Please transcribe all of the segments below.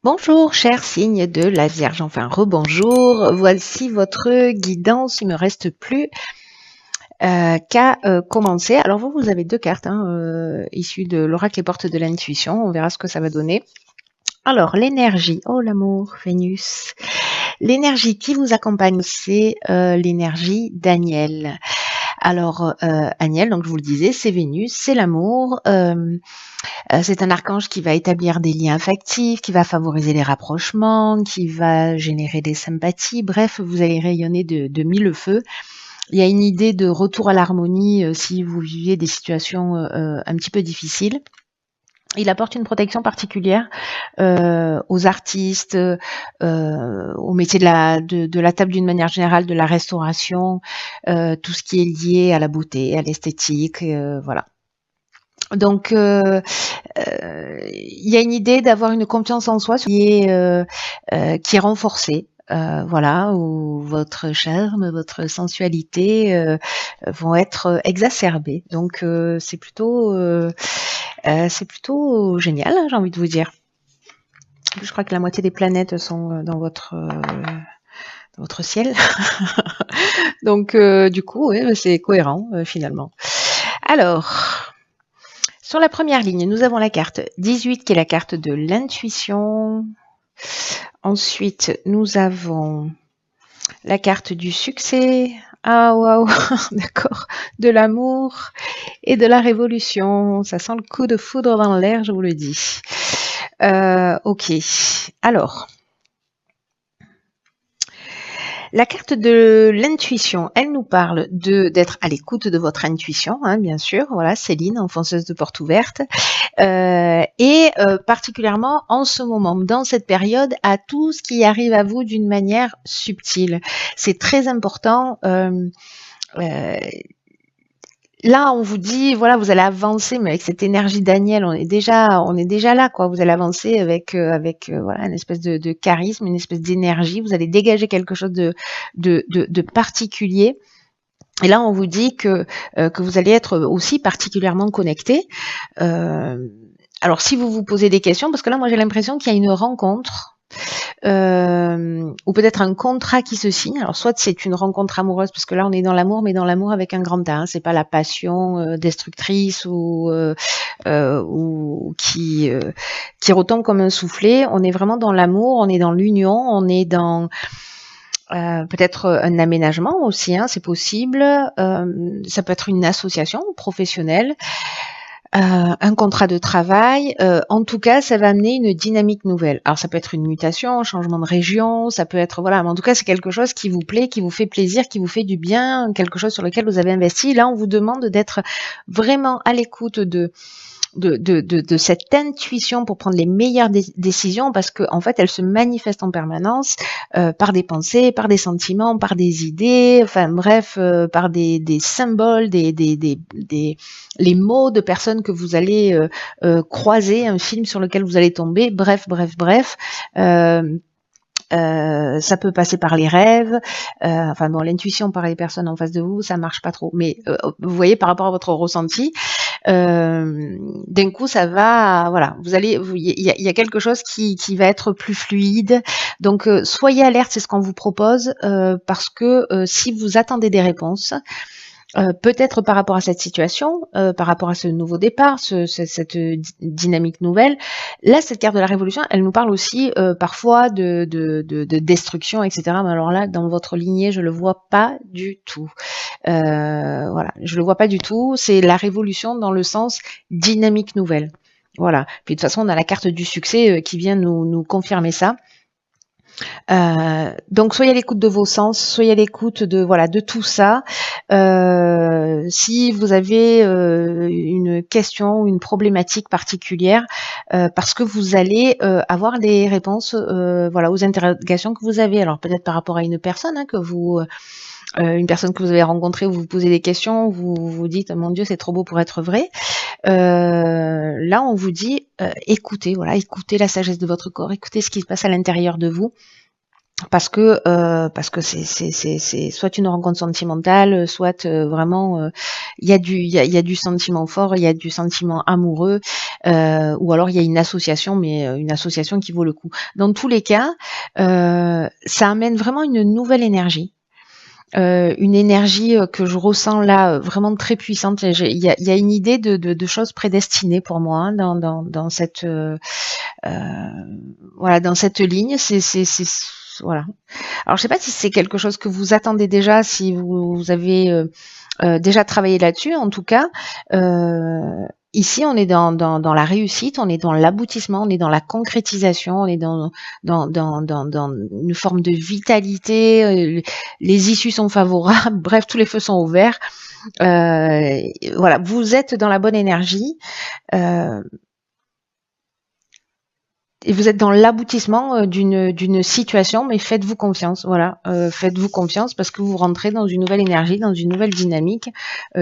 Bonjour, cher signe de la Vierge, enfin rebonjour. Voici votre guidance. Il me reste plus qu'à commencer. Alors vous avez deux cartes issues de l'oracle et portes de l'intuition. On verra ce que ça va donner. Alors l'énergie, oh l'amour, Vénus. L'énergie qui vous accompagne, c'est l'énergie d'Aniel. Alors Aniel, donc je vous le disais, c'est Vénus, c'est l'amour. C'est un archange qui va établir des liens affectifs, qui va favoriser les rapprochements, qui va générer des sympathies. Bref, vous allez rayonner de mille feux. Il y a une idée de retour à l'harmonie si vous viviez des situations un petit peu difficiles. Il apporte une protection particulière aux artistes, au métier de la table d'une manière générale, de la restauration, tout ce qui est lié à la beauté, à l'esthétique, voilà. Donc, il y a une idée d'avoir une confiance en soi qui est renforcée. Voilà, où votre charme, votre sensualité vont être exacerbées. Donc c'est plutôt génial, hein, j'ai envie de vous dire. Je crois que la moitié des planètes sont dans votre ciel. Donc du coup, ouais, c'est cohérent finalement. Alors, sur la première ligne, nous avons la carte 18 qui est la carte de l'intuition. Ensuite, nous avons la carte du succès. Ah waouh, d'accord. De l'amour et de la révolution. Ça sent le coup de foudre dans l'air, je vous le dis. Ok. Alors, la carte de l'intuition, elle nous parle d'être à l'écoute de votre intuition, hein, bien sûr. Voilà, Céline, enfonceuse de porte ouverte. Particulièrement en ce moment, dans cette période, à tout ce qui arrive à vous d'une manière subtile. C'est très important. Là, on vous dit, voilà, vous allez avancer, mais avec cette énergie Daniel, on est déjà là, quoi. Vous allez avancer avec voilà, une espèce de charisme, une espèce d'énergie. Vous allez dégager quelque chose de particulier. Et là, on vous dit que vous allez être aussi particulièrement connecté. Alors, si vous vous posez des questions, parce que là, moi, j'ai l'impression qu'il y a une rencontre ou peut-être un contrat qui se signe. Alors, soit c'est une rencontre amoureuse, parce que là, on est dans l'amour, mais dans l'amour avec un grand A. Hein. C'est pas la passion destructrice ou qui retombe comme un soufflet. On est vraiment dans l'amour, on est dans l'union, on est dans peut-être un aménagement aussi, hein, c'est possible. Ça peut être une association professionnelle, un contrat de travail. En tout cas, ça va amener une dynamique nouvelle. Alors, ça peut être une mutation, un changement de région, ça peut être voilà. Mais en tout cas, c'est quelque chose qui vous plaît, qui vous fait plaisir, qui vous fait du bien, quelque chose sur lequel vous avez investi. Là, on vous demande d'être vraiment à l'écoute de cette intuition pour prendre les meilleures décisions parce que en fait elle se manifeste en permanence par des pensées, par des sentiments, par des idées, enfin bref, par des symboles, les mots de personnes que vous allez croiser, un film sur lequel vous allez tomber, bref. Ça peut passer par les rêves, enfin bon, l'intuition par les personnes en face de vous, ça marche pas trop. Mais vous voyez, par rapport à votre ressenti, d'un coup, ça va, voilà, il y a quelque chose qui va être plus fluide. Donc, soyez alerte, c'est ce qu'on vous propose, parce que si vous attendez des réponses, peut-être par rapport à cette situation, par rapport à ce nouveau départ, cette dynamique nouvelle. Là, cette carte de la révolution, elle nous parle aussi parfois de destruction, etc. Mais alors là, dans votre lignée, je le vois pas du tout. Voilà, je le vois pas du tout. C'est la révolution dans le sens dynamique nouvelle. Voilà. Puis de toute façon, on a la carte du succès qui vient nous confirmer ça. Donc soyez à l'écoute de vos sens, soyez à l'écoute de tout ça. Si vous avez une question ou une problématique particulière, parce que vous allez avoir des réponses aux interrogations que vous avez. Alors peut-être par rapport à une personne une personne que vous avez rencontrée, vous vous posez des questions, vous vous dites mon Dieu c'est trop beau pour être vrai. Là on vous dit écoutez la sagesse de votre corps, écoutez ce qui se passe à l'intérieur de vous. parce que c'est soit une rencontre sentimentale, soit vraiment il y a du sentiment fort, il y a du sentiment amoureux, ou alors il y a une association, mais une association qui vaut le coup. Dans tous les cas, ça amène vraiment une nouvelle énergie. Une énergie que je ressens là vraiment très puissante. Il y a une idée de choses prédestinées pour moi hein, dans cette voilà dans cette ligne. Voilà. Alors je sais pas si c'est quelque chose que vous attendez déjà, si vous avez déjà travaillé là-dessus. En tout cas, ici on est dans la réussite, on est dans l'aboutissement, on est dans la concrétisation, on est dans une forme de vitalité. Les issues sont favorables. Bref, tous les feux sont ouverts. Voilà, vous êtes dans la bonne énergie. Et vous êtes dans l'aboutissement d'une situation, mais faites-vous confiance, voilà, faites-vous confiance parce que vous rentrez dans une nouvelle énergie, dans une nouvelle dynamique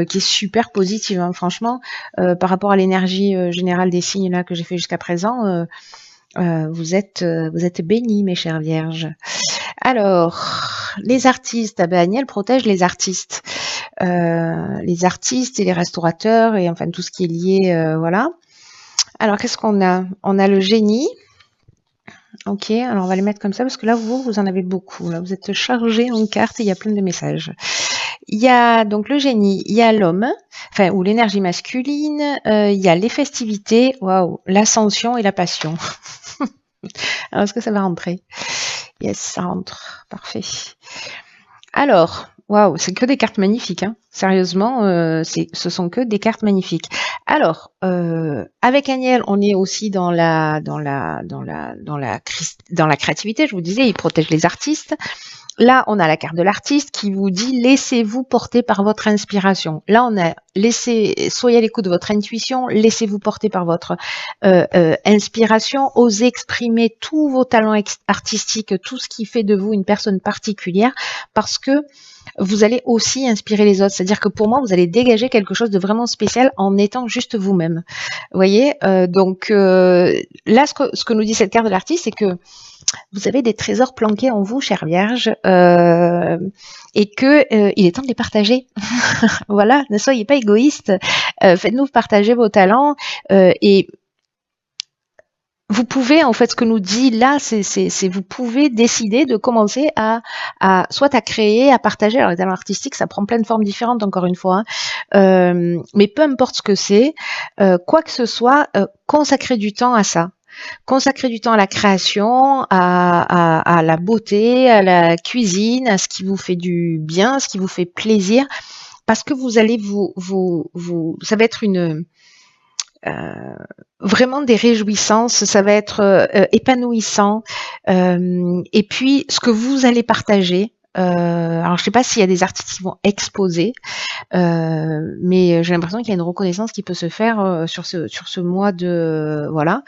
qui est super positive, hein, franchement, par rapport à l'énergie générale des signes là que j'ai fait jusqu'à présent, vous êtes bénis, mes chères vierges. Alors, les artistes, ah ben Agnès protège les artistes et les restaurateurs et enfin tout ce qui est lié, voilà. Alors, qu'est-ce qu'on a? On a le génie. Ok, alors on va les mettre comme ça parce que là, vous en avez beaucoup. Là, vous êtes chargé en cartes et il y a plein de messages. Il y a donc le génie, il y a l'homme, enfin, ou l'énergie masculine, il y a les festivités, waouh, l'ascension et la passion. Alors, est-ce que ça va rentrer? Yes, ça rentre. Parfait. Alors, waouh, c'est que des cartes magnifiques, hein. Sérieusement, ce sont que des cartes magnifiques. Alors, avec Agnès, on est aussi dans la créativité. Je vous disais, il protège les artistes. Là, on a la carte de l'artiste qui vous dit laissez-vous porter par votre inspiration. Là, on a soyez à l'écoute de votre intuition, laissez-vous porter par votre inspiration, osez exprimer tous vos talents artistiques, tout ce qui fait de vous une personne particulière, parce que vous allez aussi inspirer les autres. C'est-à-dire que pour moi, vous allez dégager quelque chose de vraiment spécial en étant juste vous-même. Vous voyez, donc là, ce que nous dit cette carte de l'artiste, c'est que vous avez des trésors planqués en vous, chère Vierge, et que il est temps de les partager. Voilà, ne soyez pas égoïste. Faites-nous partager vos talents et vous pouvez, en fait, ce que nous dit là, c'est vous pouvez décider de commencer soit à créer, à partager. Alors, les talents artistiques, ça prend plein de formes différentes, encore une fois. Hein. Mais peu importe ce que c'est, quoi que ce soit, consacrez du temps à ça. Consacrez du temps à la création, à la beauté, à la cuisine, à ce qui vous fait du bien, ce qui vous fait plaisir, parce que vous allez ça va être vraiment des réjouissances, ça va être épanouissant. Et puis, ce que vous allez partager, alors je sais pas s'il y a des artistes qui vont exposer, mais j'ai l'impression qu'il y a une reconnaissance qui peut se faire sur ce mois de voilà.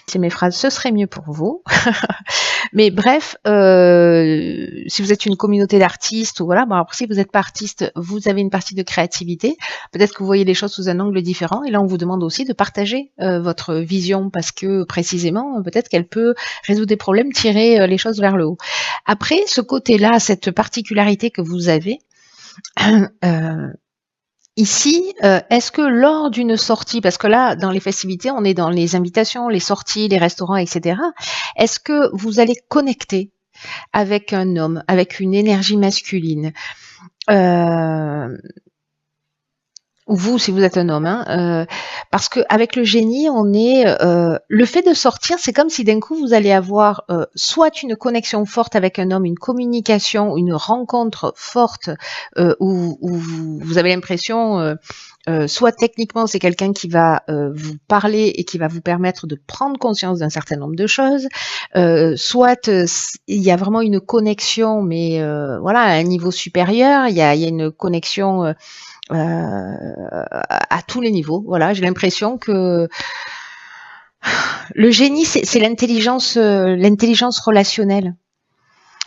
C'est mes phrases, ce serait mieux pour vous. Mais bref, si vous êtes une communauté d'artistes, ou voilà, bon après si vous n'êtes pas artiste, vous avez une partie de créativité. Peut-être que vous voyez les choses sous un angle différent. Et là, on vous demande aussi de partager votre vision parce que précisément, peut-être qu'elle peut résoudre des problèmes, tirer les choses vers le haut. Après, ce côté-là, cette particularité que vous avez. Ici, est-ce que lors d'une sortie, parce que là, dans les festivités, on est dans les invitations, les sorties, les restaurants, etc. Est-ce que vous allez connecter avec un homme, avec une énergie masculine ou vous, si vous êtes un homme, hein, parce que avec le génie, on est le fait de sortir, c'est comme si d'un coup vous allez avoir soit une connexion forte avec un homme, une communication, une rencontre forte où vous avez l'impression, soit techniquement c'est quelqu'un qui va vous parler et qui va vous permettre de prendre conscience d'un certain nombre de choses, soit il y a vraiment une connexion, mais voilà, à un niveau supérieur, il y a une connexion à tous les niveaux. Voilà, j'ai l'impression que le génie, c'est l'intelligence relationnelle.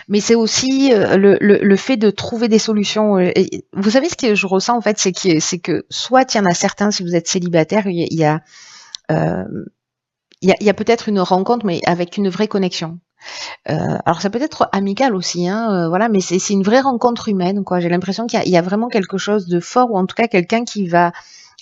Mais c'est aussi le fait de trouver des solutions. Et vous savez ce que je ressens en fait, c'est que soit il y en a certains, si vous êtes célibataire, il y a peut-être une rencontre, mais avec une vraie connexion. Alors ça peut être amical aussi, hein, voilà, mais c'est une vraie rencontre humaine, quoi. J'ai l'impression qu'il y a vraiment quelque chose de fort, ou en tout cas quelqu'un qui va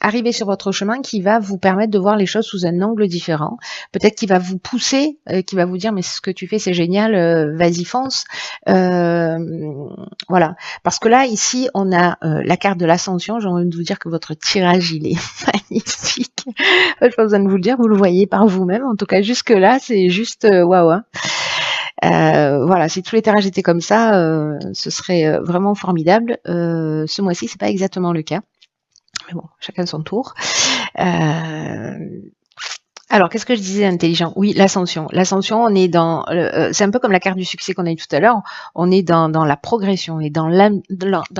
arriver sur votre chemin, qui va vous permettre de voir les choses sous un angle différent. Peut-être qu'il va vous pousser, qui va vous dire mais ce que tu fais c'est génial, vas-y fonce. Voilà, parce que là ici on a la carte de l'ascension. J'ai envie de vous dire que votre tirage il est magnifique. Je n'ai pas besoin de vous le dire, vous le voyez par vous-même. En tout cas jusque là c'est juste waouh. Hein. Voilà, si tous les tirages étaient comme ça, ce serait vraiment formidable. Ce mois-ci, c'est pas exactement le cas. Mais bon, chacun son tour. Alors, qu'est-ce que je disais intelligent? Oui, l'ascension. L'ascension, on est dans... c'est un peu comme la carte du succès qu'on a eu tout à l'heure. On est dans la progression, on est dans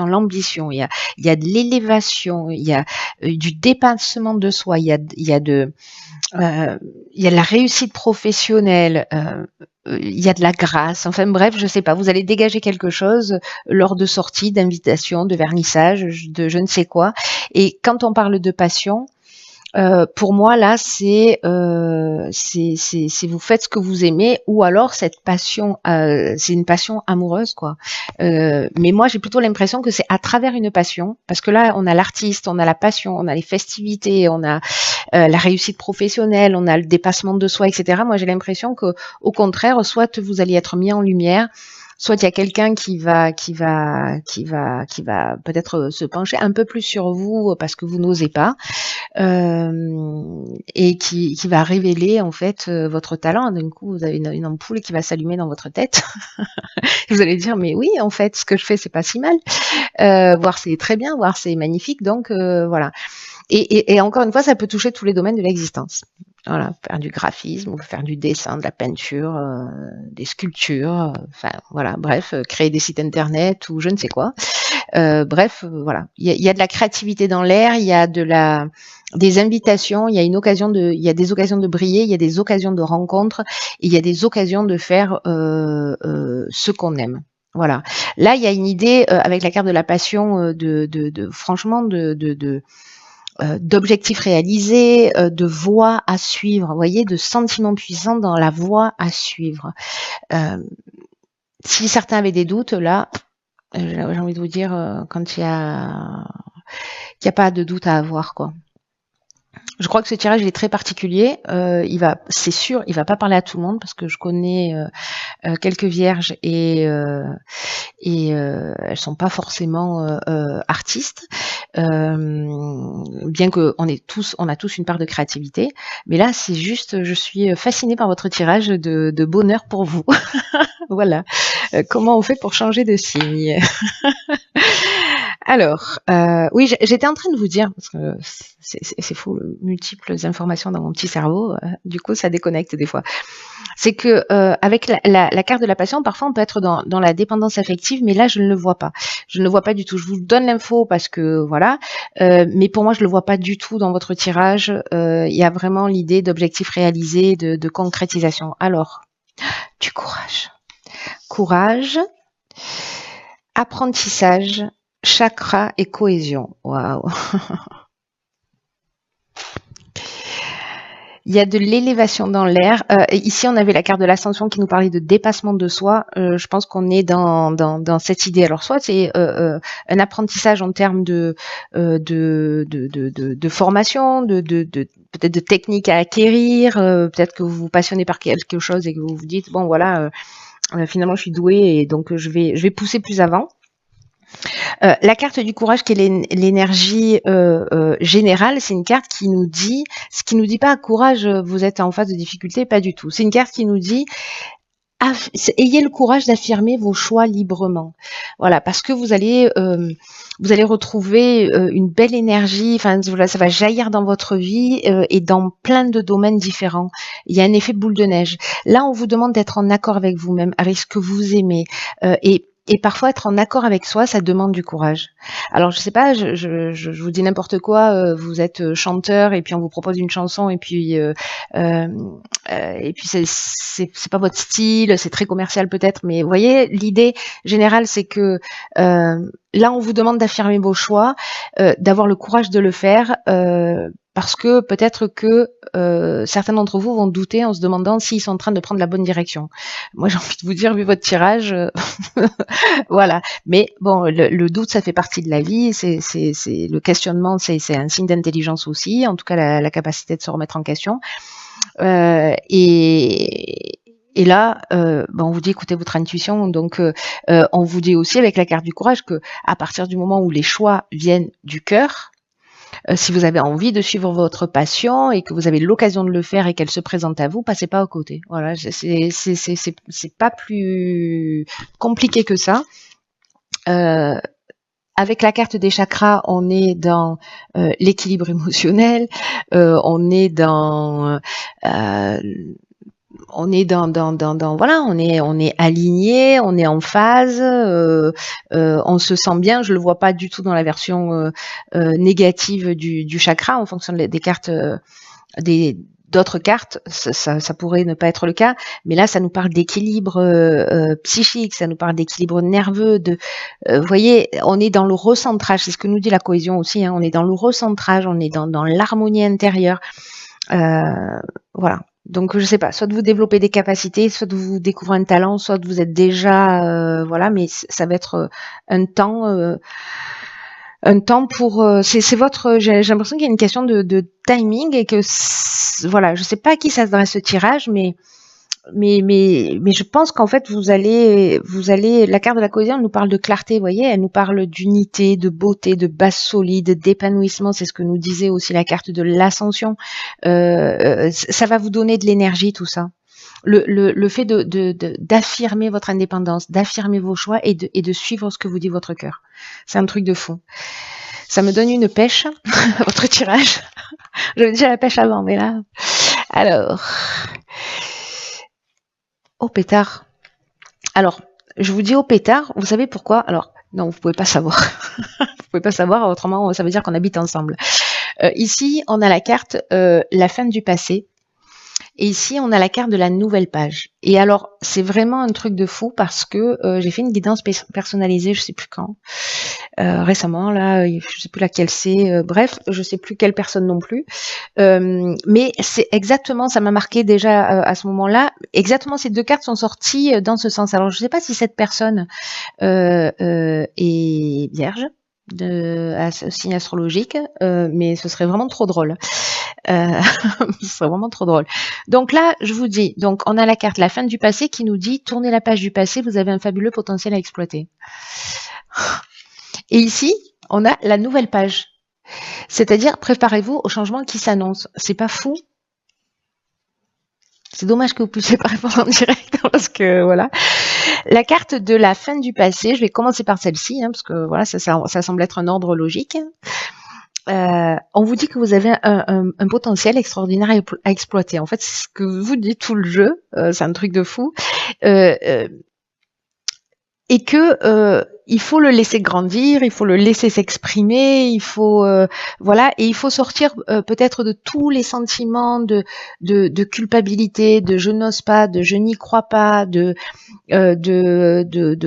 l'ambition. Il y a de l'élévation, il y a du dépassement de soi, il y a de la réussite professionnelle, il y a de la grâce, enfin bref, je sais pas, vous allez dégager quelque chose lors de sorties, d'invitations, de vernissage, de je ne sais quoi. Et quand on parle de passion, pour moi là, c'est vous faites ce que vous aimez, ou alors cette passion, c'est une passion amoureuse, quoi. Mais moi, j'ai plutôt l'impression que c'est à travers une passion, parce que là, on a l'artiste, on a la passion, on a les festivités, on a la réussite professionnelle, on a le dépassement de soi, etc. Moi, j'ai l'impression que, au contraire, soit vous allez être mis en lumière, soit il y a quelqu'un qui va peut-être se pencher un peu plus sur vous parce que vous n'osez pas, et qui va révéler en fait votre talent. D'un coup, vous avez une ampoule qui va s'allumer dans votre tête. Vous allez dire mais oui, en fait, ce que je fais, c'est pas si mal. Voire c'est très bien, voire c'est magnifique. Donc voilà. Et encore une fois, ça peut toucher tous les domaines de l'existence. Voilà, faire du graphisme, ou faire du dessin, de la peinture, des sculptures, enfin voilà, bref, créer des sites internet ou je ne sais quoi. Bref, voilà, il y a de la créativité dans l'air, il y a des invitations, il y a des occasions de briller, il y a des occasions de rencontres, et il y a des occasions de faire ce qu'on aime. Voilà. Là, il y a une idée avec la carte de la passion, franchement, d'objectifs réalisés, de voies à suivre, vous voyez, de sentiments puissants dans la voie à suivre. Si certains avaient des doutes, là, j'ai envie de vous dire, quand il y a pas de doute à avoir, quoi. Je crois que ce tirage il est très particulier. C'est sûr, il va pas parler à tout le monde parce que je connais quelques vierges et elles sont pas forcément artistes. Bien que on a tous une part de créativité, mais là c'est juste, je suis fascinée par votre tirage de bonheur pour vous. Voilà. Comment on fait pour changer de signe? Alors, oui, j'étais en train de vous dire, parce que c'est fou, multiples informations dans mon petit cerveau, du coup ça déconnecte des fois. C'est que avec la carte de la passion, parfois on peut être dans la dépendance affective, mais là je ne le vois pas. Je ne le vois pas du tout. Je vous donne l'info parce que voilà, mais pour moi je le vois pas du tout dans votre tirage. Il y a vraiment l'idée d'objectifs réalisés, de concrétisation. Alors, du courage. Courage, apprentissage, chakra et cohésion. Waouh. Il y a de l'élévation dans l'air. Ici, on avait la carte de l'ascension qui nous parlait de dépassement de soi. Je pense qu'on est dans cette idée. Alors, soit c'est un apprentissage en termes de formation, peut-être de techniques à acquérir. Peut-être que vous vous passionnez par quelque chose et que vous vous dites bon voilà, finalement je suis douée et donc je vais pousser plus avant. La carte du courage, qui est l'énergie générale, c'est une carte qui nous dit, ce qui nous dit pas courage, vous êtes en phase de difficulté, pas du tout. C'est une carte qui nous dit ayez le courage d'affirmer vos choix librement. Voilà, parce que vous allez retrouver une belle énergie. Enfin, voilà, ça va jaillir dans votre vie et dans plein de domaines différents. Il y a un effet boule de neige. Là, on vous demande d'être en accord avec vous-même, avec ce que vous aimez, et parfois être en accord avec soi, ça demande du courage. Alors je sais pas, je vous dis n'importe quoi. Vous êtes chanteur et puis on vous propose une chanson et puis c'est pas votre style, c'est très commercial peut-être, mais vous voyez, l'idée générale c'est que là on vous demande d'affirmer vos choix, d'avoir le courage de le faire. parce que peut-être que certains d'entre vous vont douter en se demandant s'ils sont en train de prendre la bonne direction. Moi, j'ai envie de vous dire, vu votre tirage, voilà. Mais bon, le doute, ça fait partie de la vie. C'est le questionnement, c'est un signe d'intelligence aussi. En tout cas, la capacité de se remettre en question. Et là, on vous dit écoutez votre intuition. Donc, on vous dit aussi avec la carte du courage que à partir du moment où les choix viennent du cœur, si vous avez envie de suivre votre passion et que vous avez l'occasion de le faire et qu'elle se présente à vous, passez pas à côté. Voilà, c'est pas plus compliqué que ça. Avec la carte des chakras, on est dans l'équilibre émotionnel, on est dans voilà, on est aligné, on est en phase, on se sent bien. Je le vois pas du tout dans la version négative du chakra en fonction des cartes d'autres cartes, ça pourrait ne pas être le cas, mais là ça nous parle d'équilibre psychique, ça nous parle d'équilibre nerveux, vous voyez, on est dans le recentrage, c'est ce que nous dit la cohésion aussi, hein, on est dans le recentrage, on est dans l'harmonie intérieure, voilà. Donc je sais pas, soit de vous développer des capacités, soit de vous découvrir un talent, soit de vous êtes déjà voilà, mais ça va être un temps pour c'est votre j'ai l'impression qu'il y a une question de timing et que voilà, je sais pas à qui ça s'adresse ce tirage, mais je pense qu'en fait vous allez la carte de la cohésion nous parle de clarté, vous voyez, elle nous parle d'unité, de beauté, de base solide, d'épanouissement, c'est ce que nous disait aussi la carte de l'ascension. Ça va vous donner de l'énergie, tout ça. Le fait d'affirmer votre indépendance, d'affirmer vos choix et de suivre ce que vous dit votre cœur. C'est un truc de fou. Ça me donne une pêche, votre tirage. J'avais déjà la pêche avant, mais là... Alors... Au pétard. Alors, je vous dis au pétard, vous savez pourquoi? Alors, non, vous pouvez pas savoir. Vous pouvez pas savoir, autrement ça veut dire qu'on habite ensemble. Ici, on a la carte la fin du passé. Et ici, on a la carte de la nouvelle page. Et alors, c'est vraiment un truc de fou parce que j'ai fait une guidance personnalisée, je sais plus quand, récemment, là, je sais plus laquelle c'est, bref, je sais plus quelle personne non plus. Mais c'est exactement, ça m'a marqué déjà à ce moment-là, exactement ces deux cartes sont sorties dans ce sens. Alors, je sais pas si cette personne est vierge, signe astrologique, mais ce serait vraiment trop drôle. Ce serait vraiment trop drôle. Donc là, je vous dis, donc on a la carte la fin du passé qui nous dit tournez la page du passé, vous avez un fabuleux potentiel à exploiter. Et ici, on a la nouvelle page. C'est-à-dire, préparez-vous au changement qui s'annonce. C'est pas fou? C'est dommage que vous puissiez pas répondre en direct parce que voilà. La carte de la fin du passé, je vais commencer par celle-ci, hein, parce que voilà, ça semble être un ordre logique. On vous dit que vous avez un potentiel extraordinaire à exploiter. En fait, c'est ce que vous dit tout le jeu, c'est un truc de fou. Et que il faut le laisser grandir, il faut le laisser s'exprimer, il faut voilà, et il faut sortir peut-être de tous les sentiments de culpabilité, de je n'ose pas, de je n'y crois pas, de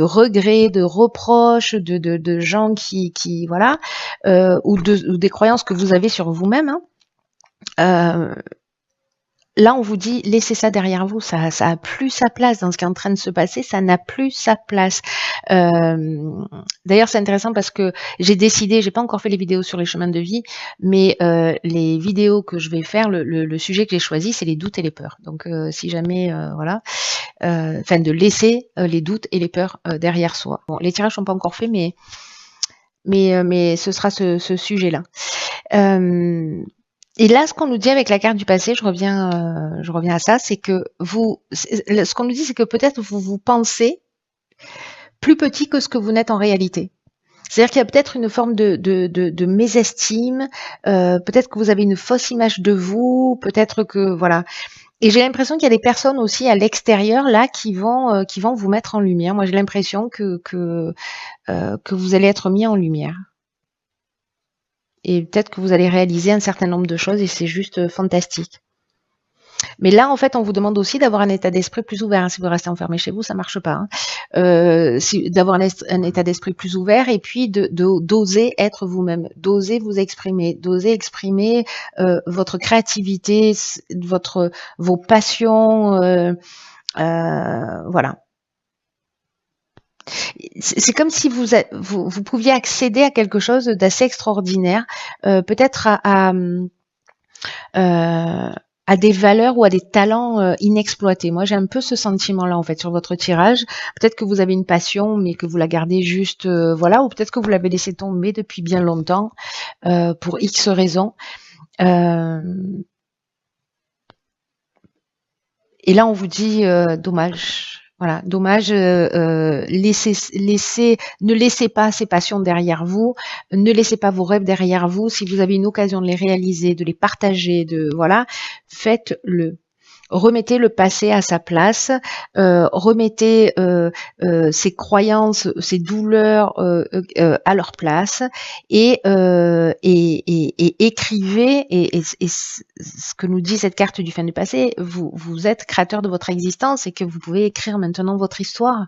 regrets, de reproches, de gens qui voilà, ou des croyances que vous avez sur vous-même. Hein. Là, on vous dit, laissez ça derrière vous, ça a plus sa place dans ce qui est en train de se passer, ça n'a plus sa place. D'ailleurs, c'est intéressant parce que j'ai décidé, j'ai pas encore fait les vidéos sur les chemins de vie, mais les vidéos que je vais faire, le sujet que j'ai choisi, c'est les doutes et les peurs. Donc, si jamais, voilà, enfin, de laisser les doutes et les peurs derrière soi. Bon, les tirages sont pas encore faits, mais ce sera ce sujet-là. Et là, ce qu'on nous dit avec la carte du passé, je reviens à ça, c'est que ce qu'on nous dit, c'est que peut-être vous pensez plus petit que ce que vous n'êtes en réalité. C'est-à-dire qu'il y a peut-être une forme de mésestime, peut-être que vous avez une fausse image de vous, peut-être que voilà. Et j'ai l'impression qu'il y a des personnes aussi à l'extérieur là qui vont vous mettre en lumière. Moi, j'ai l'impression que vous allez être mis en lumière. Et peut-être que vous allez réaliser un certain nombre de choses et c'est juste fantastique. Mais là, en fait, on vous demande aussi d'avoir un état d'esprit plus ouvert, hein. Si vous restez enfermé chez vous, ça marche pas, hein. D'avoir un état d'esprit plus ouvert et puis d'oser être vous-même, d'oser vous exprimer, d'oser exprimer votre créativité, vos passions, voilà. C'est comme si vous pouviez accéder à quelque chose d'assez extraordinaire, peut-être à des valeurs ou à des talents inexploités. Moi, j'ai un peu ce sentiment-là, en fait, sur votre tirage. Peut-être que vous avez une passion, mais que vous la gardez juste, voilà, ou peut-être que vous l'avez laissé tomber depuis bien longtemps, pour X raisons. Et là, on vous dit, dommage. Voilà, dommage. Ne laissez pas ces passions derrière vous, ne laissez pas vos rêves derrière vous. Si vous avez une occasion de les réaliser, de les partager, voilà, faites-le. Remettez le passé à sa place, remettez ses croyances, ses douleurs à leur place et écrivez. Et ce que nous dit cette carte du fin du passé, vous êtes créateur de votre existence et que vous pouvez écrire maintenant votre histoire.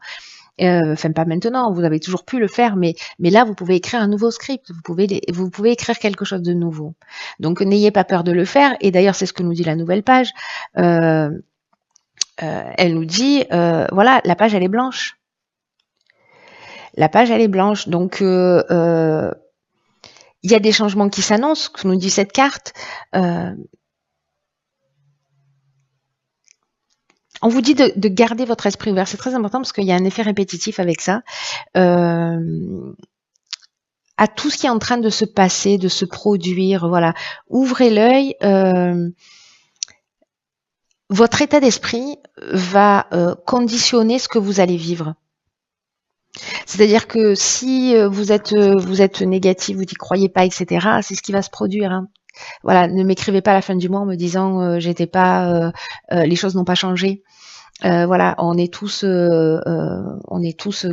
Enfin, pas maintenant, vous avez toujours pu le faire, mais là, vous pouvez écrire un nouveau script, vous pouvez écrire quelque chose de nouveau. Donc, n'ayez pas peur de le faire. Et d'ailleurs, c'est ce que nous dit la nouvelle page. Elle nous dit, voilà, la page, elle est blanche. La page, elle est blanche. Donc, il y a des changements qui s'annoncent, que nous dit cette carte. On vous dit de garder votre esprit ouvert. C'est très important parce qu'il y a un effet répétitif avec ça. À tout ce qui est en train de se passer, de se produire, voilà. Ouvrez l'œil. Votre état d'esprit va conditionner ce que vous allez vivre. C'est-à-dire que si vous êtes négatif, vous n'y croyez pas, etc., c'est ce qui va se produire, hein. Voilà, ne m'écrivez pas à la fin du mois en me disant j'étais pas, les choses n'ont pas changé. Voilà, on est tous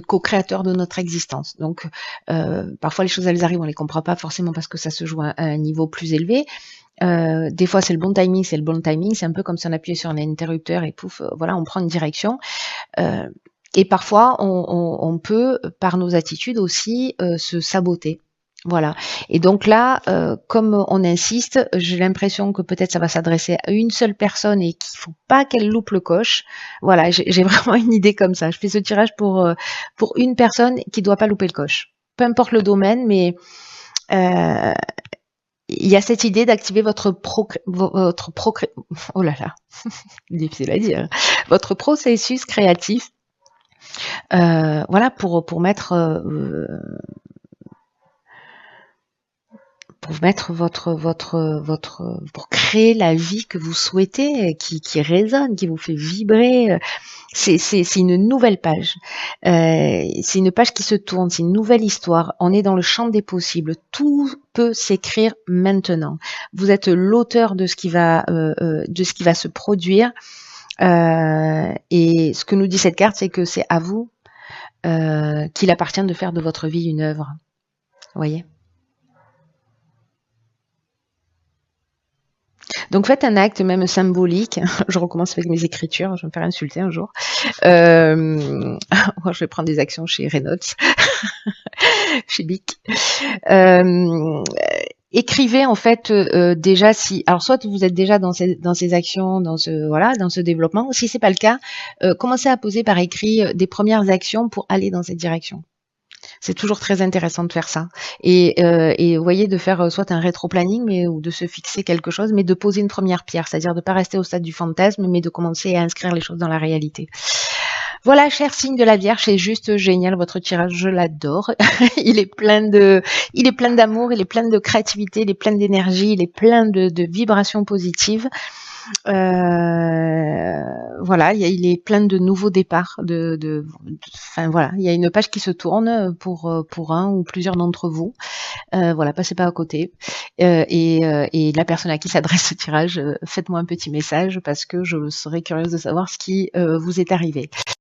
co-créateurs de notre existence. Donc, parfois les choses elles arrivent, on les comprend pas forcément parce que ça se joue à un niveau plus élevé. Des fois c'est le bon timing, c'est un peu comme si on appuyait sur un interrupteur et pouf, voilà, on prend une direction. Et parfois on peut, par nos attitudes aussi, se saboter. Voilà. Et donc là, comme on insiste, j'ai l'impression que peut-être ça va s'adresser à une seule personne et qu'il faut pas qu'elle loupe le coche. Voilà, j'ai vraiment une idée comme ça. Je fais ce tirage pour une personne qui doit pas louper le coche. Peu importe le domaine, mais il y a cette idée d'activer oh là là, difficile à dire, votre processus créatif. Voilà, pour mettre pour créer la vie que vous souhaitez, qui résonne, qui vous fait vibrer. C'est une nouvelle page. C'est une page qui se tourne, c'est une nouvelle histoire. On est dans le champ des possibles. Tout peut s'écrire maintenant. Vous êtes l'auteur de ce qui va se produire. Et ce que nous dit cette carte, c'est que c'est à vous qu'il appartient de faire de votre vie une œuvre. Vous voyez ? Donc faites un acte même symbolique. Je recommence avec mes écritures, je vais me faire insulter un jour. Je vais prendre des actions chez Reynolds, chez Bic. Écrivez en fait déjà si, alors soit vous êtes déjà dans ces actions, dans ce développement. Si c'est pas le cas, commencez à poser par écrit des premières actions pour aller dans cette direction. C'est toujours très intéressant de faire ça. Et vous voyez, de faire soit un rétro-planning, ou de se fixer quelque chose, mais de poser une première pierre, c'est-à-dire de ne pas rester au stade du fantasme, mais de commencer à inscrire les choses dans la réalité. Voilà, cher signe de la Vierge, c'est juste génial, votre tirage, je l'adore. Il est plein d'amour, il est plein de créativité, il est plein d'énergie, il est plein de vibrations positives. Voilà, il est plein de nouveaux départs. Enfin voilà, il y a une page qui se tourne pour un ou plusieurs d'entre vous. Voilà, passez pas à côté. Et la personne à qui s'adresse ce tirage, faites-moi un petit message parce que je serais curieuse de savoir ce qui vous est arrivé.